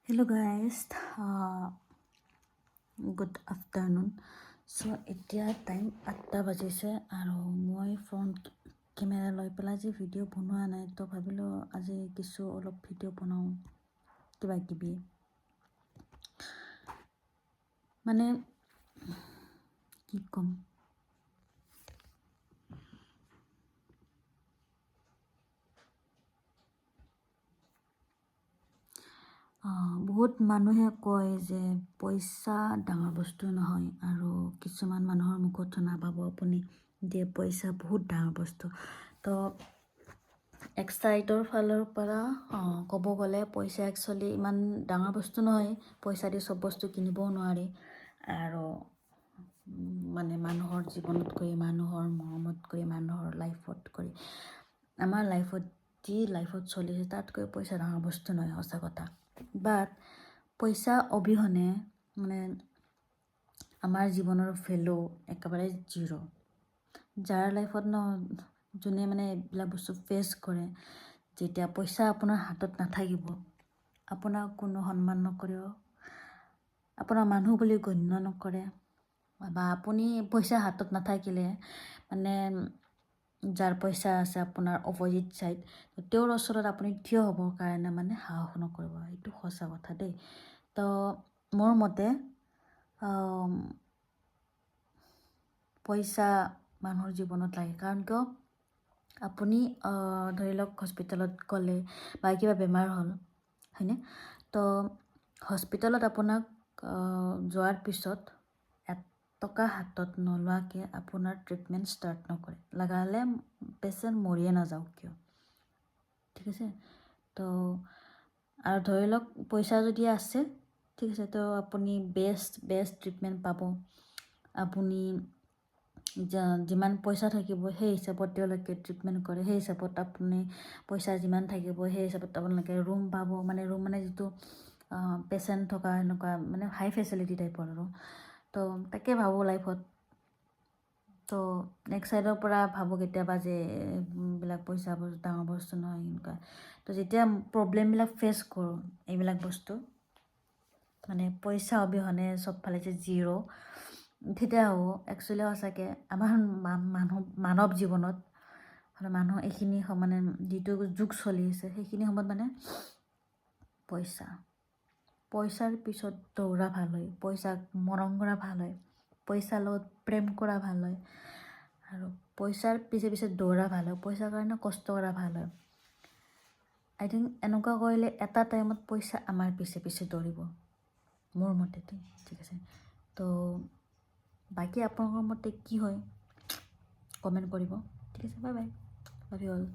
Hello guys, good afternoon. So এতিয়া time 8টা বাজিছে আৰু মই ফ্ৰণ্ট কেমেৰা লৈ পেলাই যে ভিডিঅ' বনোৱা নাই, তো ভাবিলোঁ আজি কিছু অলপ ভিডিঅ' বনাওঁ কিবা কিবি। মানে কি ক'ম, বহুত মানুহে কয় যে পইচা ডাঙৰ বস্তু নহয়, আৰু কিছুমান মানুহৰ মুখত শুনা পাব আপুনি যে পইচা বহুত ডাঙৰ বস্তু। তো এক চাইডৰ ফালৰ পৰা ক'ব গ'লে পইচা একচুৱেলি ইমান ডাঙৰ বস্তু নহয়। পইচা দি চব বস্তু কিনিবও নোৱাৰি, আৰু মানে মানুহৰ জীৱনতকৈ, মানুহৰ মৰমতকৈ, মানুহৰ লাইফতকৈ, আমাৰ লাইফত যি লাইফত চলিছে তাতকৈ পইচা ডাঙৰ বস্তু নহয়, সঁচা কথা। বাট পইচা অবিহনে মানে আমাৰ জীৱনৰ ভেলু একেবাৰে জিৰ'। যাৰ লাইফত যোনে মানে এইবিলাক বস্তু ফেচ কৰে, যেতিয়া পইচা আপোনাৰ হাতত নাথাকিব, আপোনাক কোনো সন্মান নকৰিব, আপোনাৰ মানুহ বুলি গণ্য নকৰে, বা আপুনি পইচা হাতত নাথাকিলে মানে যাৰ পইচা আছে আপোনাৰ অপজিট ছাইড, তেওঁৰ ওচৰত আপুনি থিয় হ'বৰ কাৰণে মানে সাহস নকৰিব। এইটো সঁচা কথা দেই। তো মোৰ মতে পইচা মানুহৰ জীৱনত লাগে, কাৰণ কিয় আপুনি ধৰি লওক হস্পিটেলত গ'লে বা কিবা বেমাৰ হ'ল, হয়নে? তো হস্পিটেলত আপোনাক যোৱাৰ পিছত 1 টকা হাতত নোলোৱাকৈ আপোনাৰ ট্ৰিটমেণ্ট ষ্টাৰ্ট নকৰে, লগা হ'লে পেচেণ্ট মৰিয়ে নাযাওক কিয়, ঠিক আছে? তো আৰু ধৰি লওক পইচা যদি আছে, ঠিক আছে, তো আপুনি বেষ্ট ট্ৰিটমেণ্ট পাব। আপুনি যিমান পইচা থাকিব সেই হিচাপত তেওঁলোকে ট্ৰিটমেণ্ট কৰে, সেই হিচাপত আপুনি পইচা যিমান থাকিব সেই হিচাপত আপোনালোকে ৰুম পাব, মানে ৰুম মানে যিটো পেচেণ্ট থকা এনেকুৱা মানে হাই ফেচিলিটি টাইপৰ আৰু। তো তাকে ভাবোঁ লাইফত। তো নেক্সট ছাইডৰ পৰা ভাবোঁ কেতিয়াবা যে এইবিলাক পইচা ডাঙৰ বস্তু নহয় এনেকুৱা। তো যেতিয়া প্ৰব্লেমবিলাক ফেচ কৰোঁ, এইবিলাক বস্তু মানে পইচা অবিহনে চবফালে যে জিৰ', তেতিয়া হ'ব একচুৱেলি সঁচাকৈ আমাৰ মানৱ জীৱনত মানুহ এইখিনি মানে যিটো যুগ চলি আছে সেইখিনি সময়ত মানে পইচাৰ পিছত দৌৰা ভাল হয়, পইচাক মৰম কৰা ভাল হয়, পইচাৰ লগত প্ৰেম কৰা ভাল হয়, আৰু পইচাৰ পিছে দৌৰা ভাল হয়, পইচাৰ কাৰণে কষ্ট কৰা ভাল হয়। আই থিংক এনেকুৱা কৰিলে এটা টাইমত পইচা আমাৰ পিছে দৌৰিব, মোৰ মতেদি, ঠিক আছে? তো বাকী আপোনালোকৰ মতে কি হয় কমেণ্ট কৰিব, ঠিক আছে? Bye bye, love you all.